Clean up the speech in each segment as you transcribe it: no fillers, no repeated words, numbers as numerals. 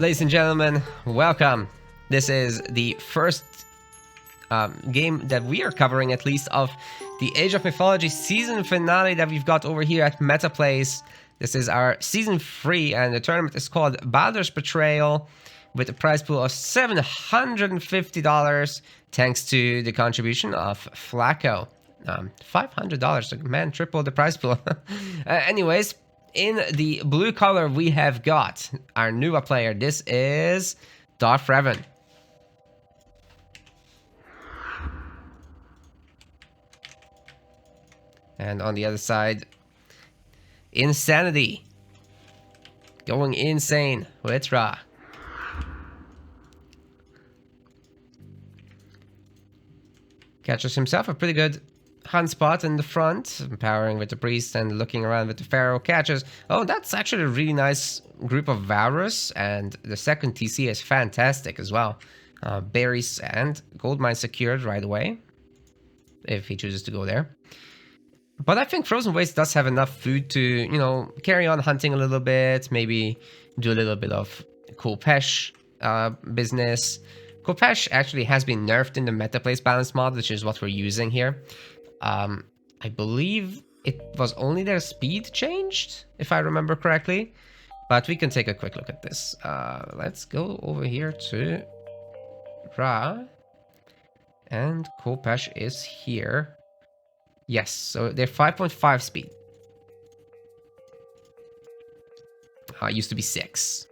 Ladies and gentlemen, welcome. This is the first game that we are covering, at least, of the Age of Mythology season finale that we've got over here at MetaPlays. This is our season 3, and the tournament is called Baldr's Betrayal, with a prize pool of $750, thanks to the contribution of Flacco. $500, man, triple the prize pool. Anyways, in the blue color, we have got our new player. This is DarthRevan. And on the other side, Insanity. Going insane with Ra. Catches himself a pretty good hunt spot in the front, empowering with the priest and looking around with the pharaoh. Catches. Oh, that's actually a really nice group of Varus, and the second TC is fantastic as well. Berries and gold mine secured right away, if he chooses to go there. But I think Frozen Waste does have enough food to, you know, carry on hunting a little bit, maybe do a little bit of Kolpesh business. Kolpesh actually has been nerfed in the MetaPlays balance mod, which is what we're using here. I believe it was only their speed changed, if I remember correctly. But we can take a quick look at this. Let's go over here to Ra. And Kolpesh is here. Yes, so they're 5.5 speed. It used to be 6.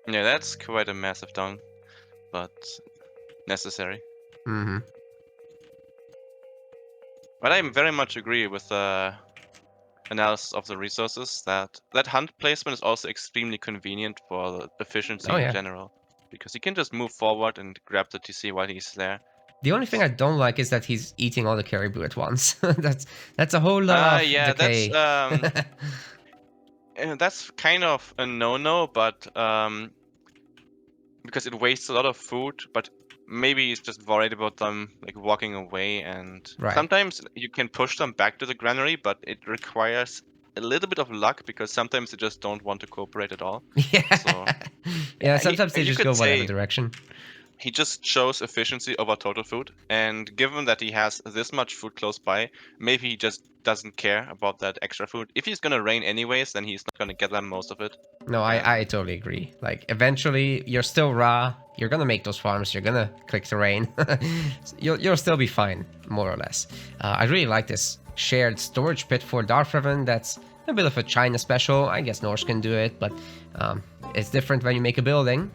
Yeah, that's quite a massive down, but necessary. Mm-hmm. But I very much agree with the analysis of the resources that hunt placement is also extremely convenient for the efficiency in general, because you can just move forward and grab the TC while he's there. The only thing I don't like is that he's eating all the caribou at once. that's a whole lot of decay. That's kind of a no-no, but because it wastes a lot of food. But maybe he's just worried about them like walking away, and sometimes you can push them back to the granary, but it requires a little bit of luck because sometimes they just don't want to cooperate at all. Yeah, so, yeah. Sometimes they just go whatever direction. He just shows efficiency over total food, and given that he has this much food close by, maybe he just doesn't care about that extra food. If he's gonna rain anyways, then he's not gonna get them most of it. No, I totally agree. Like, eventually, you're still Ra, you're gonna make those farms, you're gonna click the rain. you'll still be fine, more or less. I really like this shared storage pit for DarthRevan. That's a bit of a China special. I guess Norse can do it, but it's different when you make a building.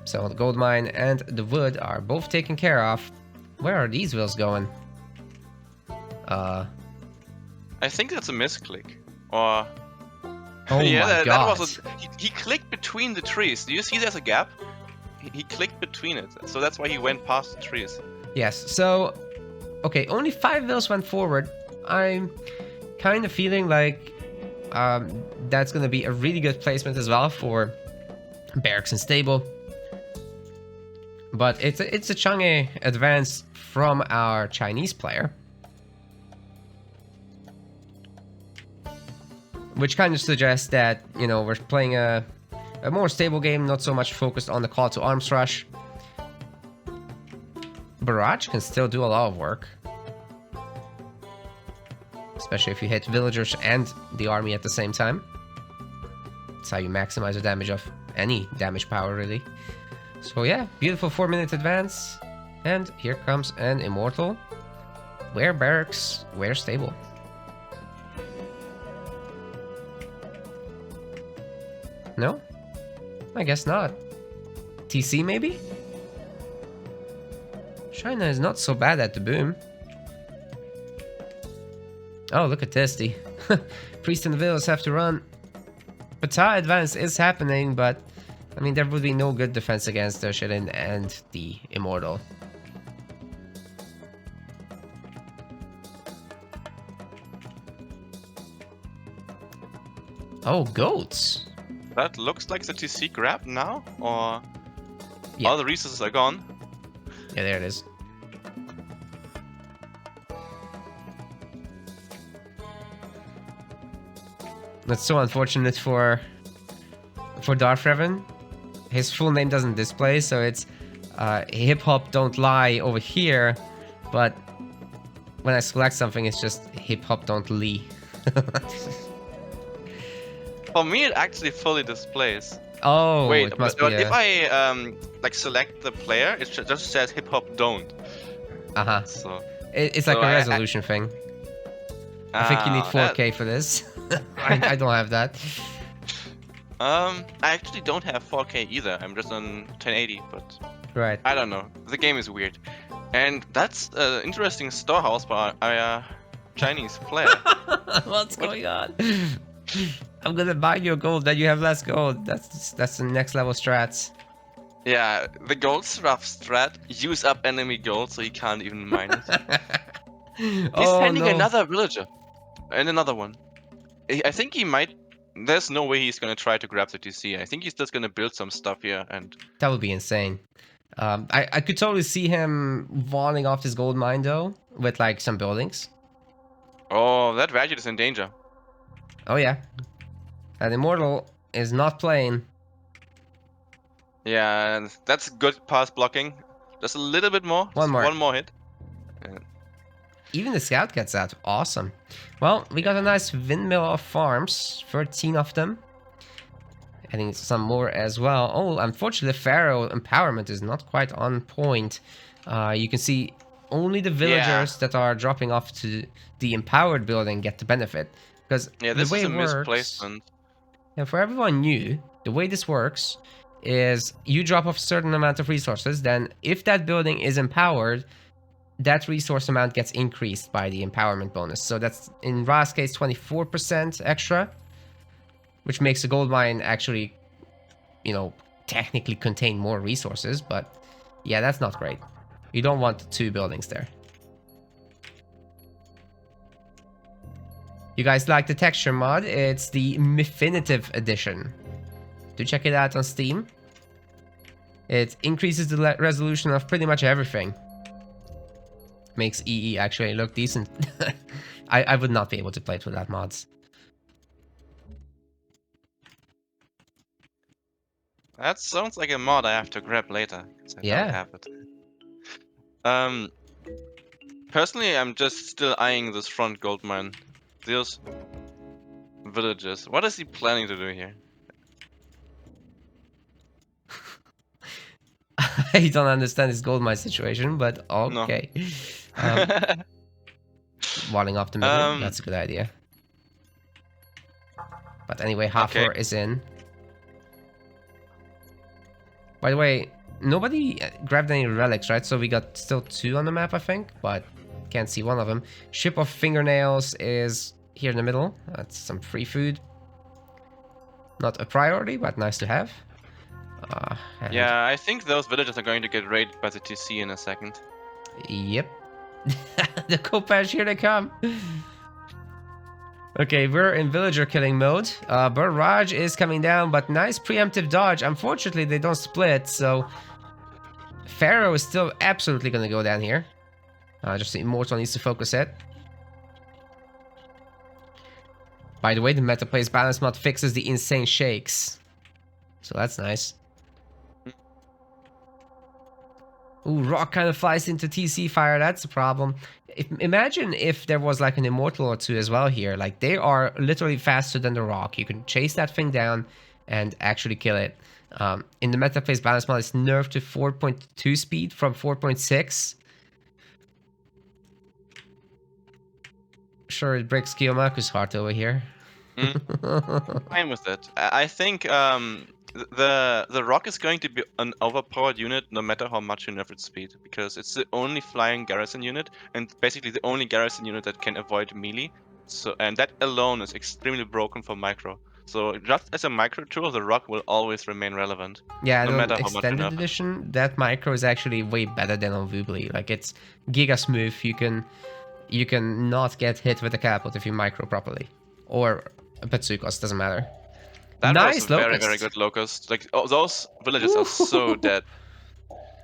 So the gold mine and the wood are both taken care of. Where are these wheels going? I think that's a misclick. Or... Oh yeah, my god. That was he clicked between the trees. Do you see there's a gap? He clicked between it. So that's why he went past the trees. Yes, so... Okay, only 5 wheels went forward. I'm kind of feeling like that's going to be a really good placement as well for barracks and stable. But it's a Chang'e advance from our Chinese player, which kind of suggests that, you know, we're playing a more stable game, not so much focused on the call to arms rush. Barrage can still do a lot of work, especially if you hit villagers and the army at the same time. That's how you maximize the damage of any damage power, really. So yeah, beautiful 4-minute advance, and here comes an immortal. Where barracks, where stable. No? I guess not. TC maybe? China is not so bad at the boom. Oh, look at this. The priest and the villas have to run. Pata advance is happening, but I mean, there would be no good defense against the Shirin and the Immortal. Oh, goats. That looks like the TC grab now, or all the resources are gone. Yeah, there it is. That's so unfortunate for for DarthRevan, his full name doesn't display, so it's hip hop don't lie over here, but when I select something, it's just hip hop don't lie. For me, it actually fully displays. Oh, wait, it must but be if I like select the player, it just says hip hop don't. So it's like a resolution thing. I think you need 4K for this. I don't have that. I actually don't have 4K either. I'm just on 1080, but right. I don't know. The game is weird, and that's an interesting storehouse by a Chinese player. What's going on? I'm gonna buy your gold. Then you have less gold. That's the next level strats. Yeah, the gold rough strat. Use up enemy gold so he can't even mine it. He's sending another villager, and another one. I think he might. There's no way he's gonna try to grab the TC. I think he's just gonna build some stuff here, and that would be insane. I could totally see him volleying off his gold mine though, with like some buildings. Oh, that Vagit is in danger. Oh yeah, that Immortal is not playing. Yeah, that's good pass blocking. Just a little bit more. One more hit. Yeah. Even the scout gets out. Awesome. Well, we got a nice windmill of farms. 13 of them. I think some more as well. Oh, unfortunately, Pharaoh empowerment is not quite on point. You can see only the villagers that are dropping off to the empowered building get the benefit. Because this the way is a it works, misplacement. And for everyone new, the way this works is you drop off a certain amount of resources. Then if that building is empowered, that resource amount gets increased by the empowerment bonus. So that's, in Ra's case, 24% extra, which makes the gold mine actually, you know, technically contain more resources. But yeah, that's not great. You don't want 2 buildings there. You guys like the texture mod? It's the Mythinitive edition. Do check it out on Steam. It increases the resolution of pretty much everything. Makes EE actually look decent. I would not be able to play it without mods. That sounds like a mod I have to grab later. I don't have it. Personally, I'm just still eyeing this front gold mine. Those villages. What is he planning to do here? I don't understand this gold mine situation, but okay. No. Walling off the middle, that's a good idea. But anyway, half floor is in. By the way, nobody grabbed any relics, right? So we got still 2 on the map, I think, but can't see one of them. Ship of Fingernails is here in the middle. That's some free food. Not a priority, but nice to have. Yeah, I think those villagers are going to get raided by the TC in a second. Yep. The Kopesh, here they come. Okay, we're in villager killing mode. Barrage is coming down, but nice preemptive dodge. Unfortunately, they don't split, so Pharaoh is still absolutely going to go down here. Just the Immortal needs to focus it. By the way, the meta plays balance mod fixes the insane shakes. So that's nice. Ooh, rock kind of flies into TC fire. That's a problem. Imagine if there was like an Immortal or 2 as well here. Like, they are literally faster than the rock. You can chase that thing down and actually kill it. In the meta phase balance mod, it's nerfed to 4.2 speed from 4.6. Sure, it breaks Kiyomaku's heart over here. Fine with it. I think the rock is going to be an overpowered unit no matter how much you nerf its speed, because it's the only flying garrison unit and basically the only garrison unit that can avoid melee. So, and that alone is extremely broken for micro. So just as a micro tool, the rock will always remain relevant. Yeah, no matter how much extended edition, that micro is actually way better than on Woobly. Like, it's giga smooth. You can not get hit with a catapult if you micro properly, or a Petsukas, doesn't matter. That nice was a very, very good locust. Like, those villages are so dead.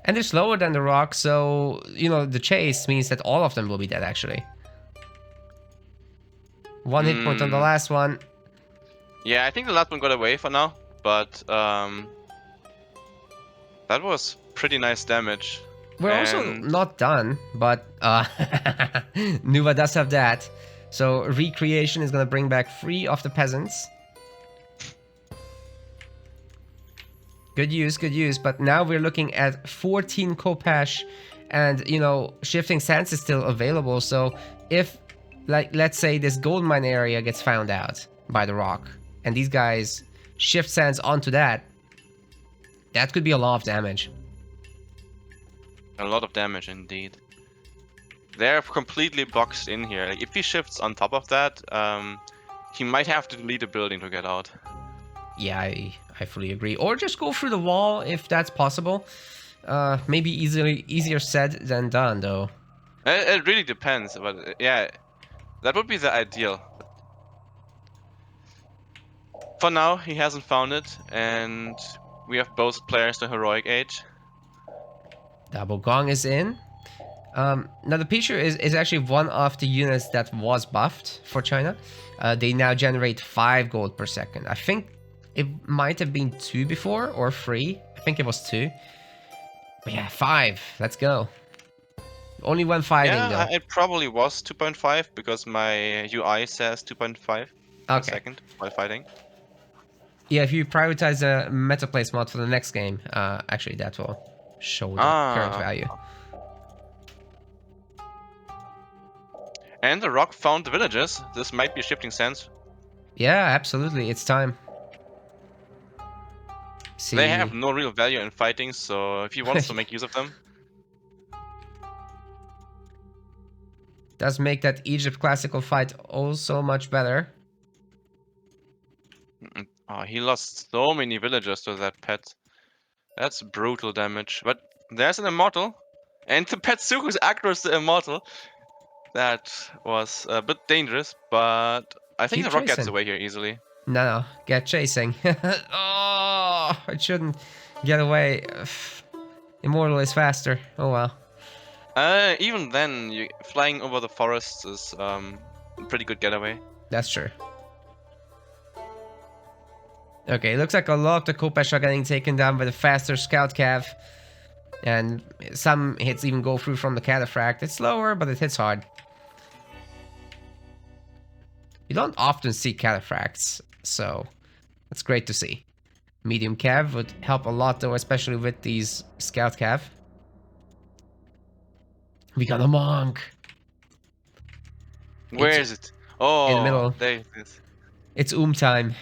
And they're slower than the rock, so, you know, the chase means that all of them will be dead, actually. 1 hit point on the last one. Yeah, I think the last one got away for now. but that was pretty nice damage. We're also not done, but Nuva does have that. So recreation is gonna bring back 3 of the peasants. Good use, but now we're looking at 14 Kopesh, and you know, shifting sands is still available, so if, like, let's say this gold mine area gets found out by the rock, and these guys shift sands onto that, that could be a lot of damage. A lot of damage indeed. They're completely boxed in here. Like, if he shifts on top of that, he might have to delete a building to get out. Yeah, I fully agree. Or just go through the wall if that's possible. Maybe easier said than done, though. It really depends, but yeah, that would be the ideal. For now, he hasn't found it, and we have both players to heroic age. Double Gong is in. Now the Pichu is actually one of the units that was buffed for China. They now generate 5 gold per second. I think it might have been 2 before, or 3. I think it was 2. But yeah, 5. Let's go. Only when fighting, though. It probably was 2.5 because my UI says 2.5 per second while fighting. Yeah, if you prioritize the meta place mod for the next game, actually that will show the current value. And the rock found the villages. This might be shifting sands. Yeah, absolutely. It's time. See. They have no real value in fighting, so if he wants to make use of them. Does make that Egypt classical fight also much better. Oh, he lost so many villagers to that pet. That's brutal damage. But there's an immortal. And the pet Suku's aggro's the immortal. That was a bit dangerous, but I think the rock gets away here easily. No, get chasing. Oh, it shouldn't get away. Immortal is faster. Oh well. Even then, flying over the forests is a pretty good getaway. That's true. Okay, looks like a lot of the Kopesh are getting taken down by the faster Scout Cav. And some hits even go through from the Cataphract. It's slower, but it hits hard. You don't often see Cataphracts, so that's great to see. Medium Cav would help a lot, though, especially with these Scout Cav. We got a monk. Where is it? Oh, in the middle. There it is. It's time.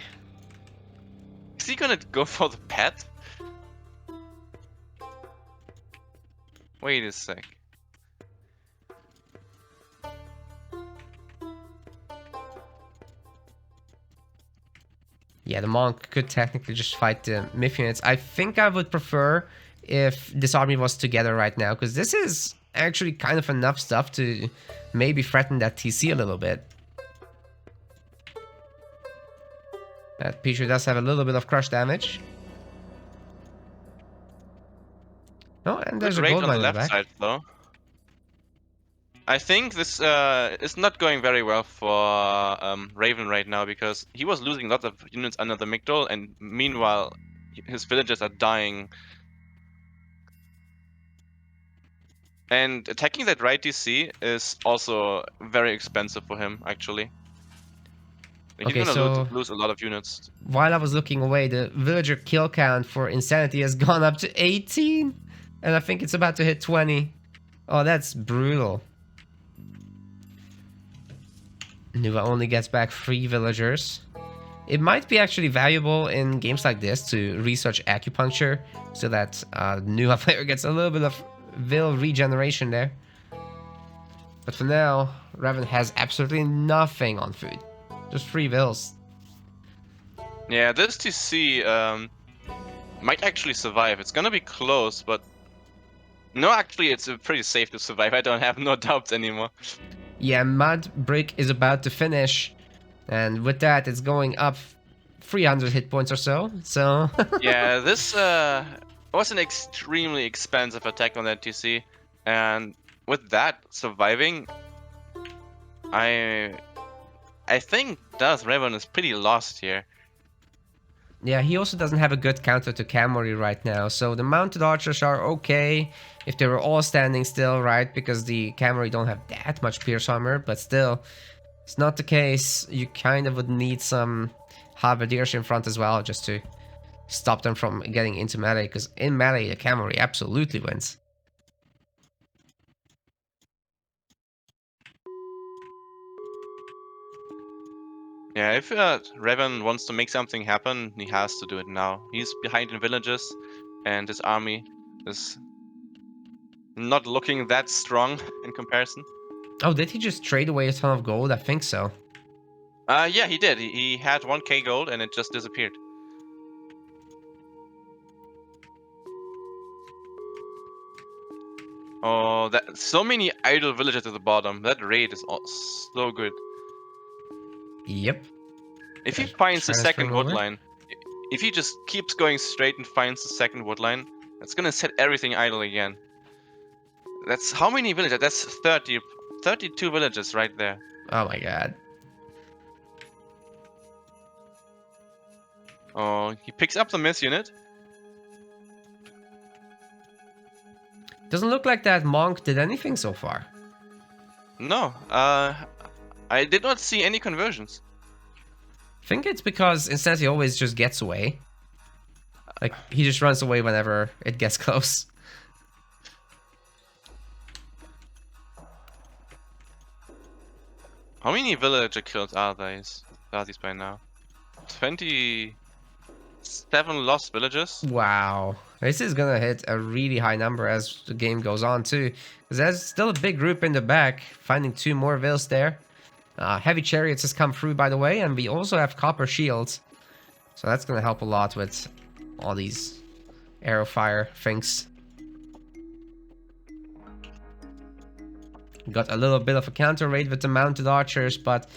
Is he gonna go for the pet? Wait a sec. Yeah, the monk could technically just fight the myth units. I think I would prefer if this army was together right now, because this is actually kind of enough stuff to maybe threaten that TC a little bit. That Pichu does have a little bit of crush damage. Oh, and there's a gold mine on the left side, though. I think this is not going very well for Raven right now, because he was losing lots of units under the Migdol, and meanwhile his villagers are dying. And attacking that right DC is also very expensive for him, actually. Like, he's gonna lose a lot of units. While I was looking away, the villager kill count for Insanity has gone up to 18, and I think it's about to hit 20. Oh, that's brutal. Nuva only gets back 3 villagers. It might be actually valuable in games like this to research acupuncture, so that Nuva player gets a little bit of Vil regeneration there. But for now, Revan has absolutely nothing on food. Just 3 Vils. Yeah, this TC might actually survive. It's gonna be close, but... No, actually, it's pretty safe to survive. I don't have no doubts anymore. Yeah, Mud Brick is about to finish. And with that, it's going up 300 hit points or so. So... yeah, this was an extremely expensive attack on that TC. And with that surviving, I think DarthRevan is pretty lost here. Yeah, he also doesn't have a good counter to cavalry right now, so the mounted archers are okay if they were all standing still, right? Because the cavalry don't have that much pierce armor, but still, it's not the case. You kind of would need some halberdiers in front as well, just to stop them from getting into melee, because in melee, the cavalry absolutely wins. Yeah, if Revan wants to make something happen, he has to do it now. He's behind in villages, and his army is not looking that strong in comparison. Oh, did he just trade away a ton of gold? I think so. Yeah, he did. He had 1k gold, and it just disappeared. Oh, that so many idle villagers at the bottom. That raid is so good. Yep. If he finds the second wood line, if he just keeps going straight and finds the second wood line, that's gonna set everything idle again. That's how many villagers? That's 32 villages right there. Oh my god. Oh, he picks up the miss unit. Doesn't look like that monk did anything so far. No, I did not see any conversions. I think it's because instead he always just gets away. Like, he just runs away whenever it gets close. How many villager kills are these by now? 27 lost villagers? Wow. This is gonna hit a really high number as the game goes on too. Because there's still a big group in the back. Finding 2 more vills there. Heavy chariots has come through, by the way, and we also have copper shields. So that's gonna help a lot with all these arrow fire things. Got a little bit of a counter raid with the mounted archers, but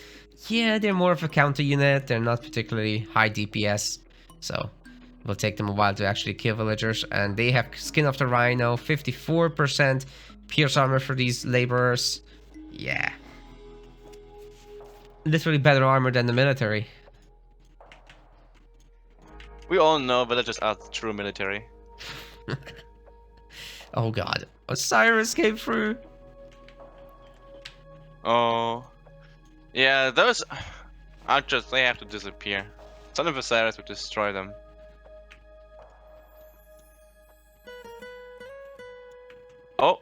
yeah, they're more of a counter unit. They're not particularly high DPS, so it'll take them a while to actually kill villagers. And they have skin of the rhino, 54% pierce armor for these laborers. Yeah, literally better armor than the military. We all know villagers are the true military. Oh god, Osiris came through. Oh, yeah, those archers, they have to disappear. Son of Osiris would destroy them. Oh,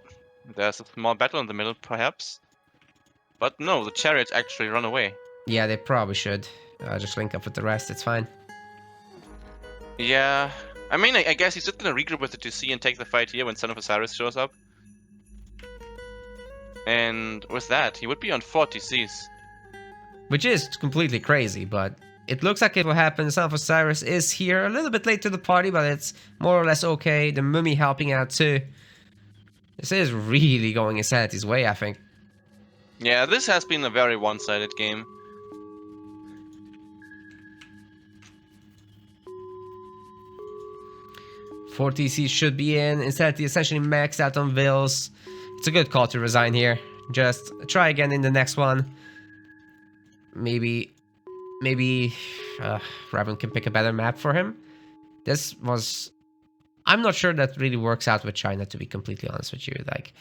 there's a small battle in the middle, perhaps. But no, the chariots actually run away. Yeah, they probably should. Just link up with the rest, it's fine. Yeah, I mean, I guess he's just gonna regroup with the 2C and take the fight here when Son of Osiris shows up. And with that, he would be on 4 TCs. Which is completely crazy, but it looks like it will happen. Son of Osiris is here, a little bit late to the party, but it's more or less okay. The mummy helping out too. This is really going Insanity's way, I think. Yeah, this has been a very one-sided game. Four TC should be in. Insanity essentially maxed out on vills. It's a good call to resign here. Just try again in the next one. Maybe Revan can pick a better map for him. This was... I'm not sure that really works out with China, to be completely honest with you. Like,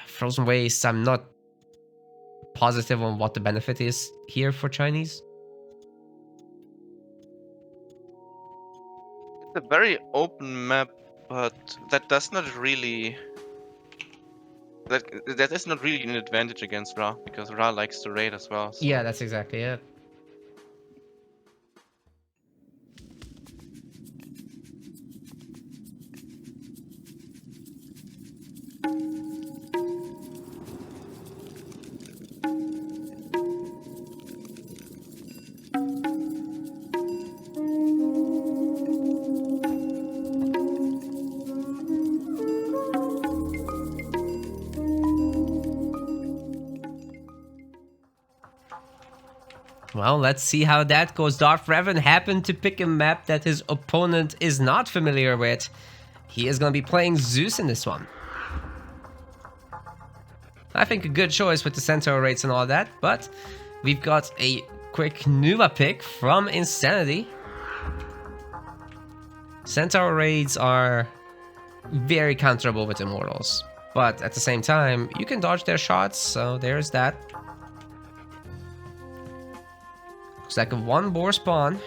Frozen Wastes, I'm not positive on what the benefit is here for Chinese. It's a very open map, but that does not really... That is not really an advantage against Ra, because Ra likes to raid as well. So. Yeah, that's exactly it. Well, let's see how that goes. DarthRevan happened to pick a map that his opponent is not familiar with. He is going to be playing Zeus in this one. I think a good choice with the centaur rates and all that, but we've got a quick Nuva pick from Insanity. Centaur raids are very counterable with immortals, but at the same time, you can dodge their shots, so there's that. Looks like a 1 boar spawn,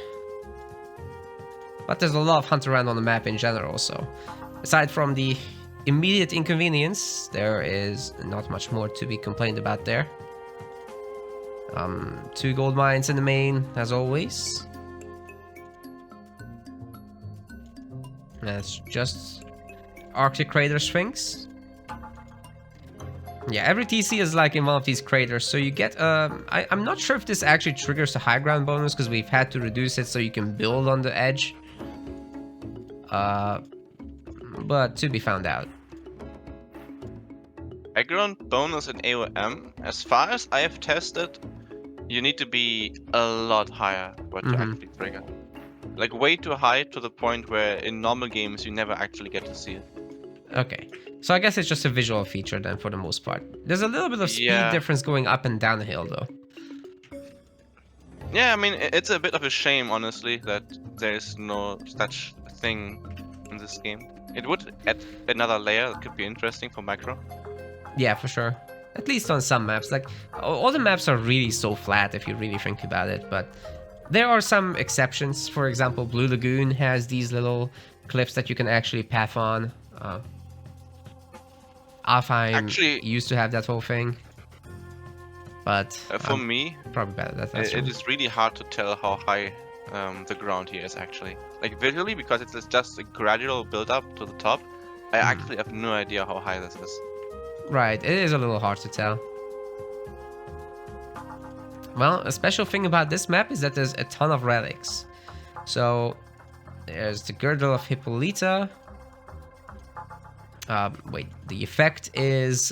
but there's a lot of hunt around on the map in general, so aside from the immediate inconvenience, there is not much more to be complained about there. 2 gold mines in the main, as always. That's just Arctic Crater Sphinx. Yeah, every TC is like in one of these craters, so you get I'm not sure if this actually triggers the high ground bonus, because we've had to reduce it so you can build on the edge. But to be found out. High ground bonus in AOM, as far as I have tested, you need to be a lot higher for it to actually trigger. Like way too high to the point where in normal games you never actually get to see it. Okay, so I guess it's just a visual feature then for the most part. There's a little bit of speed difference going up and down the hill though. Yeah, I mean, it's a bit of a shame, honestly, that there's no such thing in this game. It would add another layer that could be interesting for macro. Yeah, for sure. At least on some maps. Like, all the maps are really so flat if you really think about it, but there are some exceptions. For example, Blue Lagoon has these little cliffs that you can actually path on. Alfheim actually used to have that whole thing. But for me, probably better. It is really hard to tell how high the ground here is actually. Like visually, because it's just a gradual build up to the top, I actually have no idea how high this is. Right, it is a little hard to tell. Well, a special thing about this map is that there's a ton of relics. So, there's the Girdle of Hippolyta. Wait, the effect is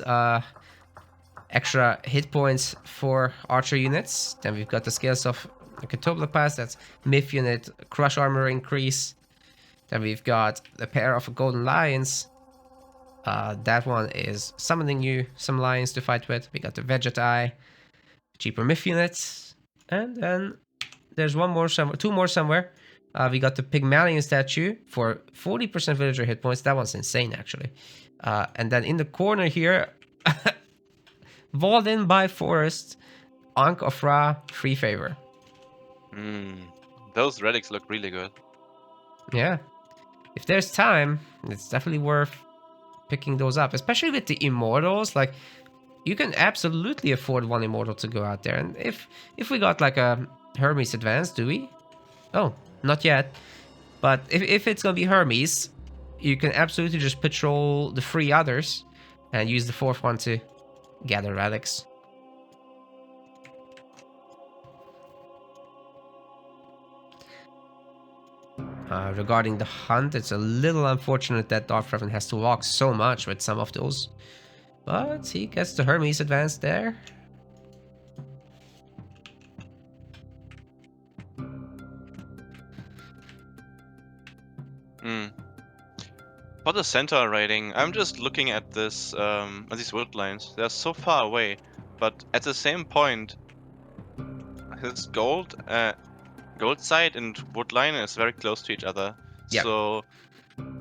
extra hit points for archer units. Then we've got the Scales of Catoblepas, that's Myth unit, Crush Armor increase. Then we've got the Pair of Golden Lions. That one is summoning you some lions to fight with. We got the Vegetai, cheaper Myth units. And then there's one more somewhere, 2 more somewhere. We got the Pygmalion statue for 40% villager hit points. That one's insane, actually. And then in the corner here, walled in by forest, Ankh of Ra, free favor. Those relics look really good. Yeah. If there's time, it's definitely worth picking those up. Especially with the immortals. Like, you can absolutely afford 1 immortal to go out there. And if we got like a Hermes advance, do we? Oh, not yet. But if it's gonna be Hermes, you can absolutely just patrol the 3 others and use the 4th one to gather relics. Regarding the hunt, it's a little unfortunate that DarthRevan has to walk so much with some of those. But he gets the Hermes advance there. For the center raiding, I'm just looking at this, at these wood lines. They're so far away, but at the same point, his gold side and wood line is very close to each other. Yep. So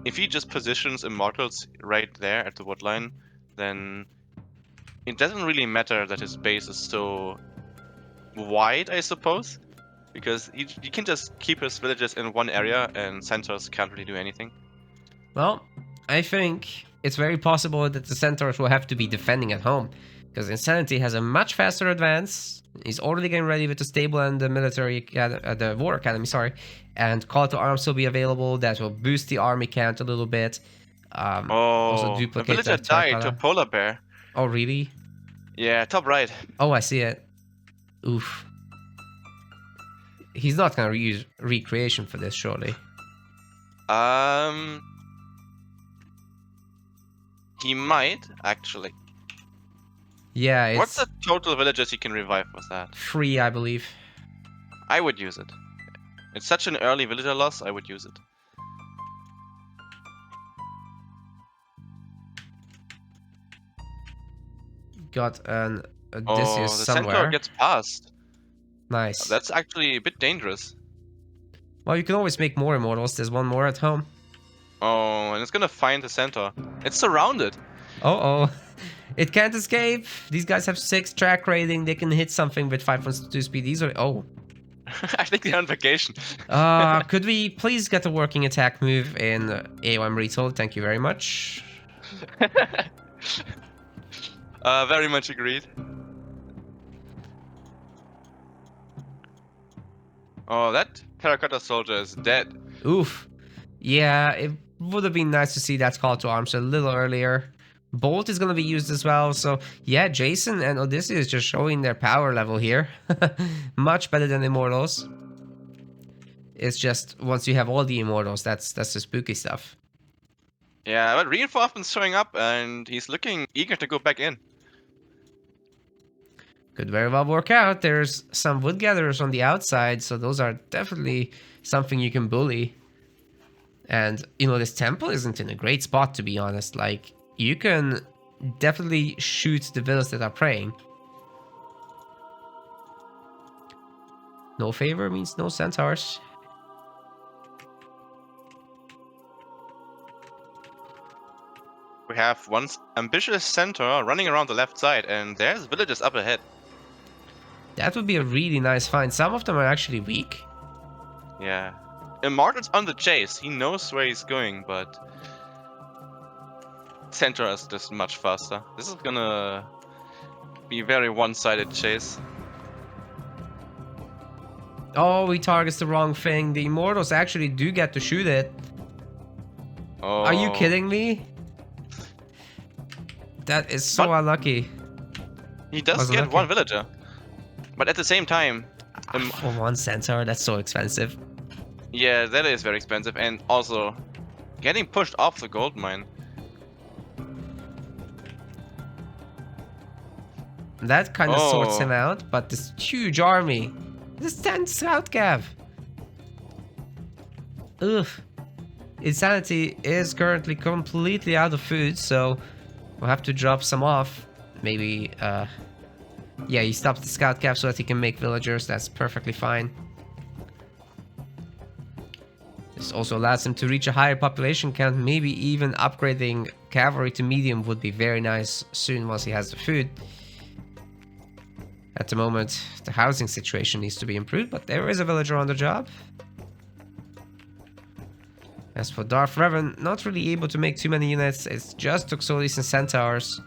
if he just positions immortals right there at the wood line, then it doesn't really matter that his base is so wide, I suppose, because he can just keep his villages in one area and centaurs can't really do anything. Well, I think it's very possible that the centaurs will have to be defending at home, because Insanity has a much faster advance. He's already getting ready with the stable and the military, the war academy, sorry, and Call to Arms will be available. That will boost the army count a little bit. Also duplicate the villager died to a polar bear. Oh, really? Yeah, top right. Oh, I see it. Oof. He's not gonna use recreation for this, surely. He might, actually. Yeah, it's... What's the total villages he can revive with that? 3, I believe. I would use it. It's such an early villager loss, I would use it. Got an Odysseus the somewhere. centaur gets past. Nice. That's actually a bit dangerous. Well, you can always make more immortals. There's 1 more at home. Oh, and it's gonna find the center. It's surrounded. Oh. It can't escape. These guys have 6 track rating. They can hit something with 5.2 speed easily. Oh. I think they're on vacation. Could we please get a working attack move in AOM Retold? Thank you very much. Very much agreed. Oh, that terracotta soldier is dead. Oof. Yeah, it would have been nice to see that call to arms a little earlier. Bolt is going to be used as well, so yeah, Jason and Odysseus just showing their power level here. Much better than Immortals. It's just, once you have all the Immortals, that's the spooky stuff. Yeah, but Reinforcement's showing up, and he's looking eager to go back in. Could very well work out. There's some wood gatherers on the outside, so those are definitely something you can bully. And, you know, this temple isn't in a great spot, to be honest. Like, you can definitely shoot the villas that are praying. No favor means no centaurs. We have one ambitious centaur running around the left side, and there's villagers up ahead. That would be a really nice find. Some of them are actually weak. Yeah. Immortal's on the chase. He knows where he's going, but Centaur is just much faster. This is gonna be a very one-sided chase. Oh, he targets the wrong thing. The Immortals actually do get to shoot it. Oh. Are you kidding me? That is so unlucky. He does get one villager. But at the same time... for one centaur, that's so expensive. Yeah, that is very expensive. And also, getting pushed off the gold mine. That kind of sorts him out, but this huge army. This 10 scout cav. Ugh. Insanity is currently completely out of food, so we'll have to drop some off. Maybe, yeah, he stops the scout cav so that he can make villagers. That's perfectly fine. This also allows him to reach a higher population count. Maybe even upgrading cavalry to medium would be very nice soon once he has the food. At the moment, the housing situation needs to be improved, but there is a villager on the job. As for DarthRevan, not really able to make too many units. It's just Toxotes and Centaurs.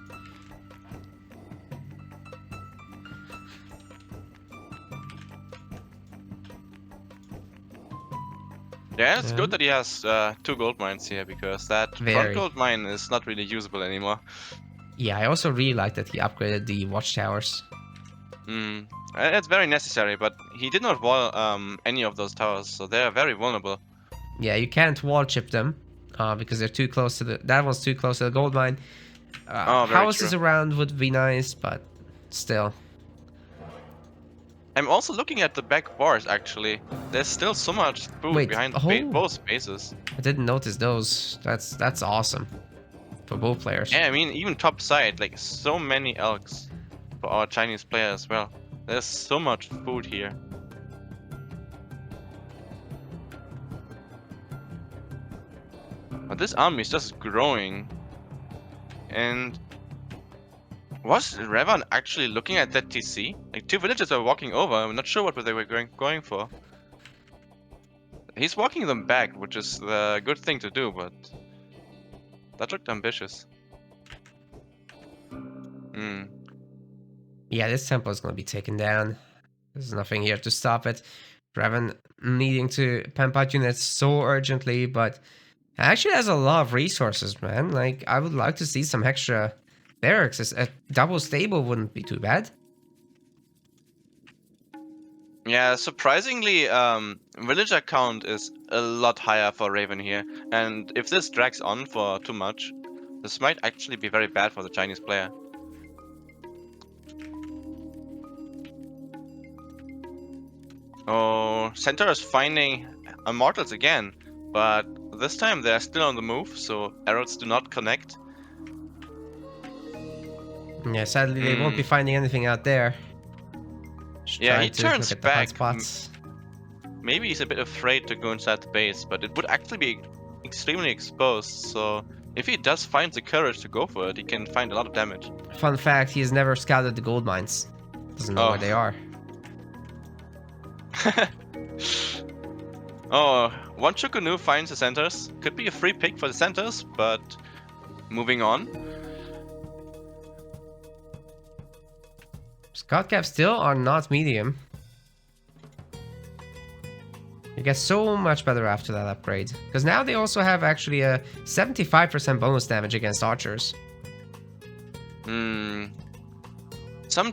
Yeah, it's good that he has 2 gold mines here, because that front gold mine is not really usable anymore. Yeah, I also really like that he upgraded the watchtowers. It's very necessary, but he did not wall any of those towers, so they are very vulnerable. Yeah, you can't wall chip them because they're too close to the. That one's too close to the gold mine. Houses around would be nice, but still. I'm also looking at the back bars. Actually, there's still so much food behind both bases. I didn't notice those. That's awesome for both players. Yeah, I mean even top side, like so many elks for our Chinese player as well. There's so much food here. But this army is just growing. And was Revan actually looking at that TC? Like 2 villagers are walking over. I'm not sure what they were going for. He's walking them back, which is the good thing to do, but that looked ambitious. Yeah, this temple is going to be taken down. There's nothing here to stop it. Revan needing to pump out units so urgently, but actually has a lot of resources, man. Like, I would like to see some extra barracks. A double stable wouldn't be too bad. Yeah, surprisingly, villager count is a lot higher for Raven here. And if this drags on for too much, this might actually be very bad for the Chinese player. Oh, Centaur is finding Immortals again, but this time they are still on the move, so arrows do not connect. Yeah, sadly they won't be finding anything out there. Yeah, he turns back. Maybe he's a bit afraid to go inside the base, but it would actually be extremely exposed, so if he does find the courage to go for it, he can find a lot of damage. Fun fact, he has never scouted the gold mines. Doesn't know where they are. Oh, one Chukunu finds the centers. Could be a free pick for the centers, but moving on. Scout caps still are not medium. You get so much better after that upgrade. Because now they also have actually a 75% bonus damage against archers. Some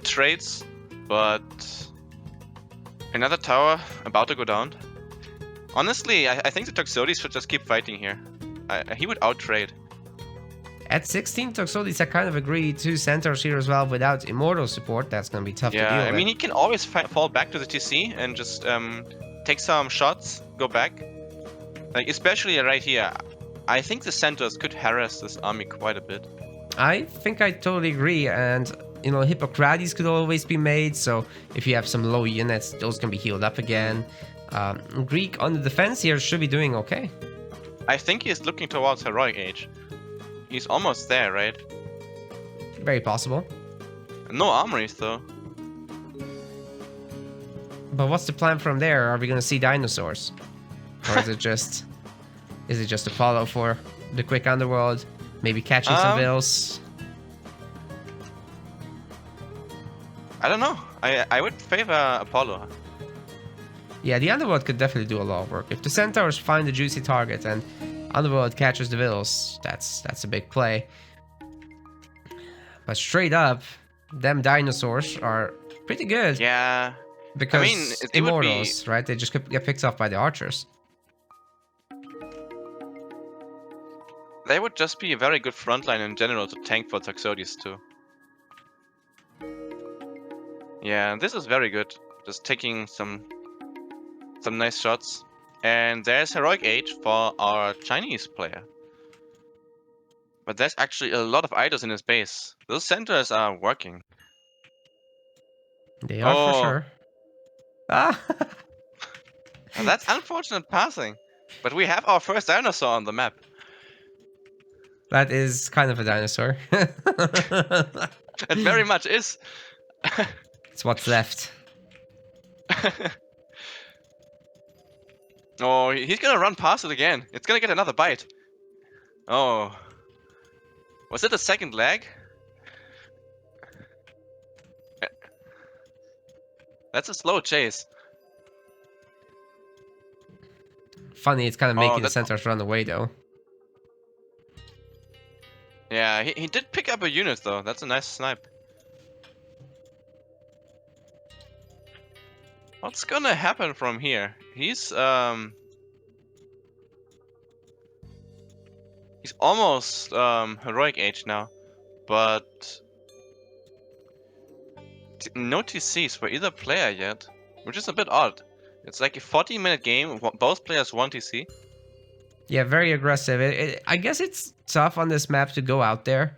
traits, but another tower about to go down. Honestly, I think the Toxotes should just keep fighting here. He would out-trade. At 16, Toxotes, I kind of agree. 2 centers here as well without immortal support. That's going to be tough to deal with. Yeah, I mean, he can always fall back to the TC and just take some shots, go back. Like, especially right here. I think the centers could harass this army quite a bit. I think I totally agree. And, you know, Hippocrates could always be made. So if you have some low units, those can be healed up again. Greek on the defense here should be doing okay. I think he's looking towards Heroic Age. He's almost there, right? Very possible. No armories, though. But what's the plan from there? Are we going to see dinosaurs? Or is it just... is it just Apollo for the quick underworld? Maybe catching some vills? I don't know. I would favor Apollo. Yeah, the underworld could definitely do a lot of work. If the centaurs find the juicy target and underworld catches the vills, that's a big play. But straight up, them dinosaurs are pretty good. Yeah. Because I mean, immortals, right? They just get picked off by the archers. They would just be a very good frontline in general to tank for Toxotes too. Yeah, this is very good. Just taking some nice shots. And there's Heroic Age for our Chinese player. But there's actually a lot of idols in his base. Those centers are working. They are for sure. Ah! That's unfortunate passing. But we have our first dinosaur on the map. That is kind of a dinosaur. It very much is. It's what's left. Oh, he's gonna run past it again. It's gonna get another bite. Oh. Was it a second leg? That's a slow chase. Funny, it's kind of making the centers run away though. Yeah, he did pick up a unit though. That's a nice snipe. What's gonna happen from here? He's almost Heroic Age now, but no TCs for either player yet, which is a bit odd. It's like a 40-minute game, both players 1 TC. Yeah, very aggressive. I guess it's tough on this map to go out there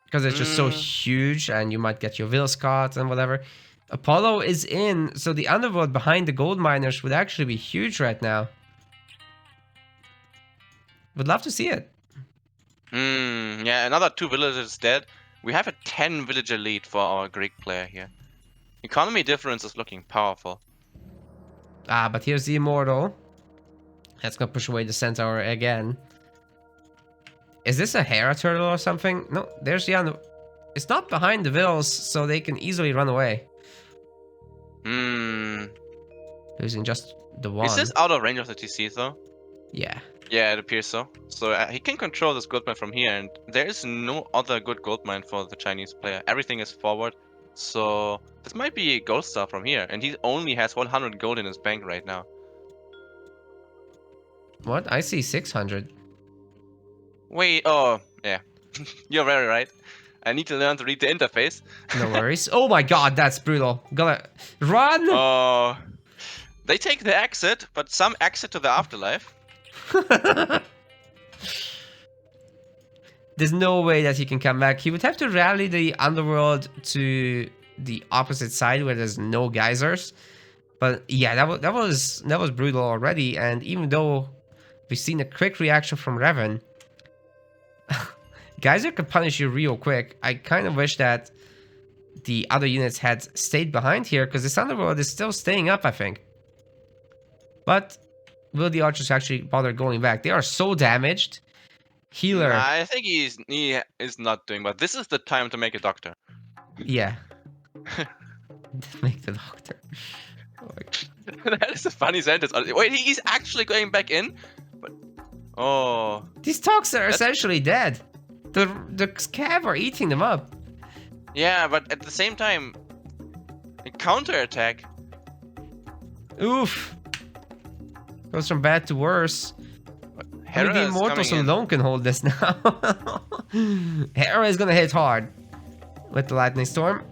because it's just so huge and you might get your Vills caught and whatever. Apollo is in, so the underworld behind the gold miners would actually be huge right now. Would love to see it. Yeah, another 2 villagers dead. We have a 10 villager lead for our Greek player here. Economy difference is looking powerful. Ah, but here's the immortal. That's gonna push away the centaur again. Is this a Hera turtle or something? No, there's the under. It's not behind the vills, so they can easily run away. Losing just the one. Is this out of range of the TC though? Yeah. Yeah, it appears so. So he can control this gold mine from here, and there is no other good gold mine for the Chinese player. Everything is forward. So this might be a gold star from here, and he only has 100 gold in his bank right now. What? I see 600. Wait, oh, yeah. You're very right. I need to learn to read the interface. No worries. Oh my god, that's brutal. Gotta run! Oh. They take the exit, but some exit to the afterlife. There's no way that he can come back. He would have to rally the underworld to the opposite side where there's no geysers. But yeah, that was brutal already. And even though We've seen a quick reaction from Revan. Geyser could punish you real quick. I kind of wish that the other units had stayed behind here, because this Underworld is still staying up, I think. But will the archers actually bother going back? They are so damaged. Healer. Nah, I think he is not doing, but this is the time to make a doctor. Yeah. Make the doctor. That is a funny sentence. Wait, he's actually going back in? But oh. These talks are essentially dead. The scav are eating them up. Yeah, but at the same time, a counterattack. Oof. Goes from bad to worse. Hera Only the Immortals alone can hold this now. Hera is gonna hit hard with the Lightning Storm.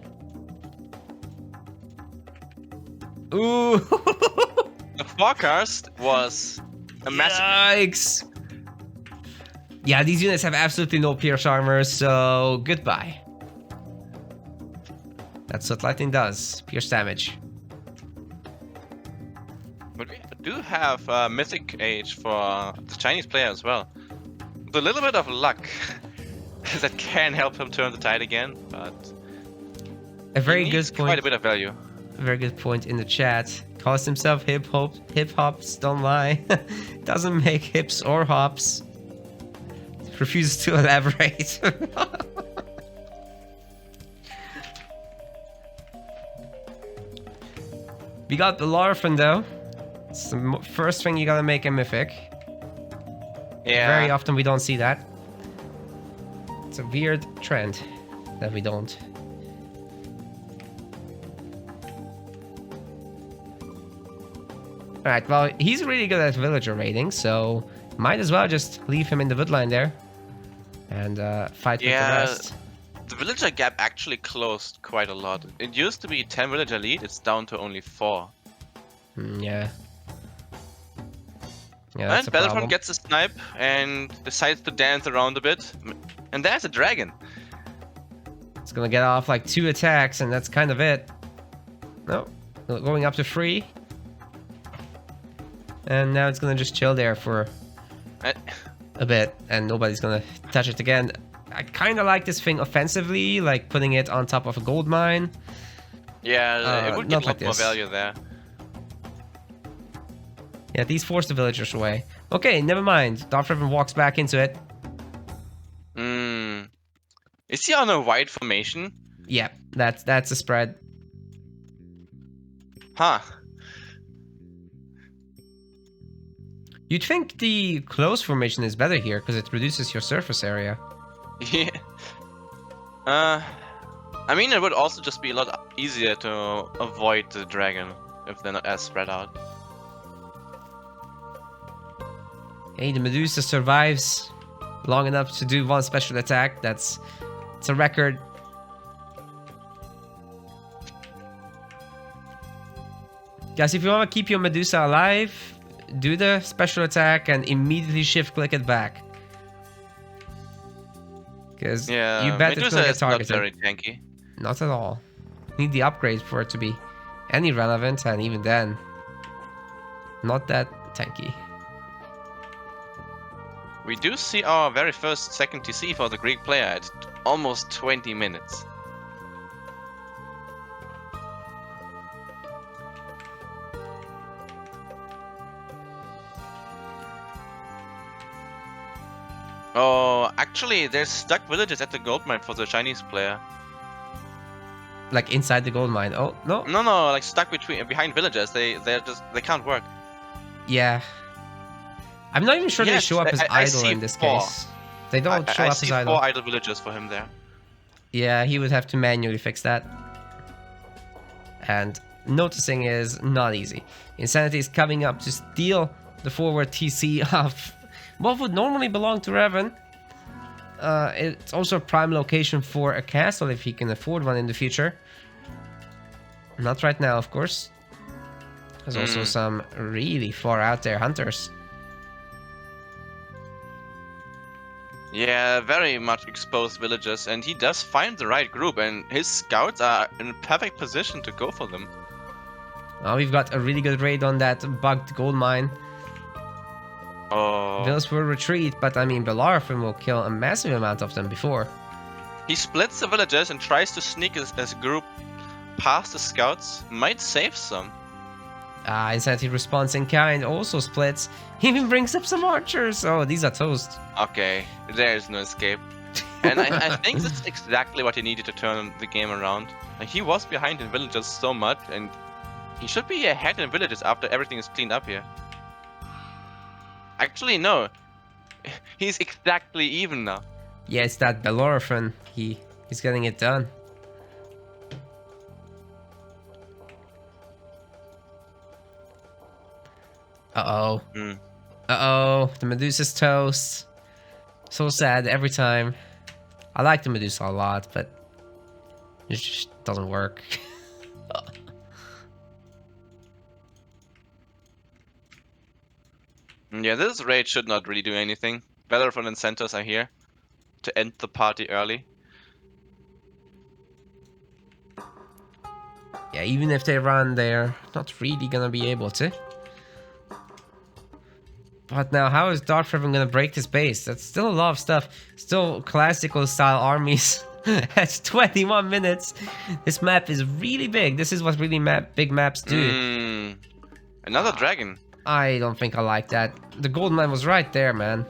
Ooh. The forecast was a massive. Yikes. Yeah, these units have absolutely no pierce armor, so goodbye. That's what lightning does, pierce damage. But we do have Mythic Age for the Chinese player as well. With a little bit of luck that can help him turn the tide again, but a very good point. Quite a bit of value. A very good point in the chat. Calls himself hip hops, don't lie. Doesn't make hips or hops. Refuses to elaborate. We got the Larfin though. It's the first thing you gotta make a mythic. Yeah. Very often we don't see that. It's a weird trend that we don't. Alright, well, he's really good at villager raiding, so might as well just leave him in the woodline there. And fight with the rest. The villager gap actually closed quite a lot. It used to be 10 villager lead, it's down to only 4. Yeah. Yeah, and Battlefront gets a snipe and decides to dance around a bit. And there's a dragon. It's gonna get off like 2 attacks, and that's kind of it. No, going up to 3. And now it's gonna just chill there for a bit, and nobody's gonna touch it again. I kind of like this thing offensively, like putting it on top of a gold mine. Yeah, it would give a lot more value there. Yeah, these force the villagers away. Okay, never mind. DarthRevan walks back into it. Is he on a wide formation? Yeah, that's a spread. Huh. You'd think the close formation is better here, because it reduces your surface area. Yeah. I mean, it would also just be a lot easier to avoid the dragon if they're not as spread out. Hey, the Medusa survives long enough to do 1 special attack. It's a record. Guys, if you want to keep your Medusa alive, do the special attack and immediately shift click it back. Because you bet it's gonna get targeted. Not very tanky. Not at all. Need the upgrade for it to be any relevant, and even then, not that tanky. We do see our very first second TC for the Greek player at almost 20 minutes. Oh, actually, there's stuck villages at the gold mine for the Chinese player. Like inside the gold mine? Oh no. No, like stuck behind villages. They can't work. Yeah. I'm not even sure they show up as idle in this case. They don't show up as idle. I see 4 idle villagers for him there. Yeah, he would have to manually fix that. And noticing is not easy. Insanity is coming up to steal the forward TC of what would normally belong to Revan. It's also a prime location for a castle if he can afford one in the future. Not right now, of course. There's also some really far out there hunters. Yeah, very much exposed villages, and he does find the right group, and his scouts are in a perfect position to go for them. We've got a really good raid on that bugged gold mine. Oh. Villagers will retreat, but I mean, DarthRevan will kill a massive amount of them before. He splits the villagers and tries to sneak as a group past the scouts. Might save some. Insanity response in kind also splits. He even brings up some archers. Oh, these are toast. Okay, there is no escape. And I think that's exactly what he needed to turn the game around. Like, he was behind in villagers so much, and he should be ahead in villages after everything is cleaned up here. Actually, no. He's exactly even now. Yeah, it's that DarthRevan. He's getting it done. Uh-oh. Uh-oh. The Medusa's toast. So sad every time. I like the Medusa a lot, but it just doesn't work. Yeah, this raid should not really do anything. DarthRevan and Centers are here to end the party early. Yeah, even if they run, they're not really gonna be able to. But now, how is DarthRevan gonna break this base? That's still a lot of stuff. Still classical style armies. At 21 minutes. This map is really big. This is what really big maps do. Another dragon. I don't think I like that. The gold mine was right there, man.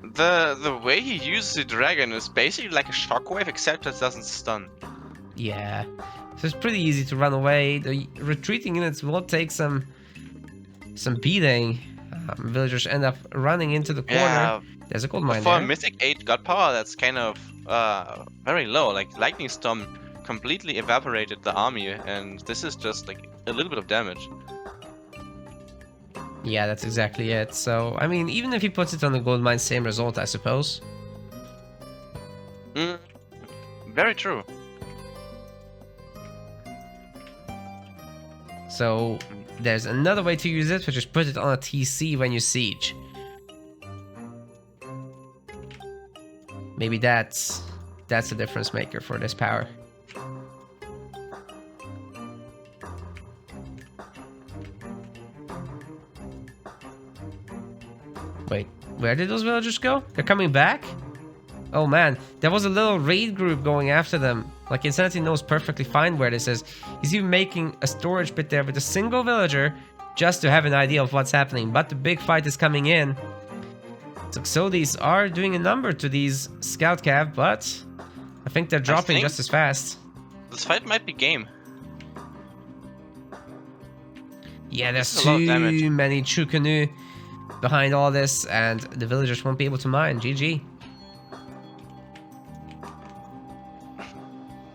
The way he uses the dragon is basically like a shockwave, except it doesn't stun. Yeah. So it's pretty easy to run away. The retreating units will take some beating. Villagers end up running into the corner. Yeah, there's a gold mine for there. For Mythic 8 god power, that's kind of very low. Like, Lightning Storm completely evaporated the army, and this is just like a little bit of damage. Yeah, that's exactly it. So, I mean, even if he puts it on the gold mine, same result, I suppose. Very true. So, there's another way to use it, which is put it on a TC when you siege. Maybe that's a difference maker for this power. Wait, where did those villagers go? They're coming back? Oh man, there was a little raid group going after them. Like, Insanity knows perfectly fine where this is. He's even making a storage pit there with a single villager just to have an idea of what's happening. But the big fight is coming in. So these are doing a number to these scout cav, but I think they're dropping just as fast. This fight might be game. Yeah, there's too many Chukanu behind all this, and the villagers won't be able to mine. GG.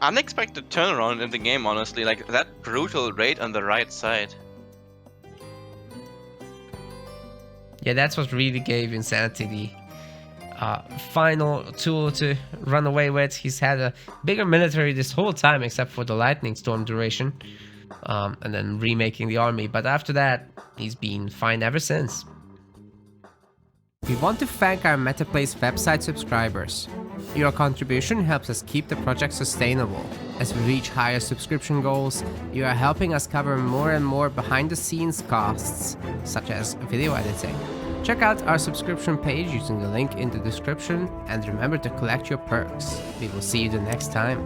Unexpected turnaround in the game, honestly. Like, that brutal raid on the right side. Yeah, that's what really gave Insanity the final tool to run away with. He's had a bigger military this whole time, except for the Lightning Storm duration, and then remaking the army. But after that, he's been fine ever since. We want to thank our MetaPlace website subscribers. Your contribution helps us keep the project sustainable. As we reach higher subscription goals, you are helping us cover more and more behind-the-scenes costs, such as video editing. Check out our subscription page using the link in the description, and remember to collect your perks. We will see you the next time.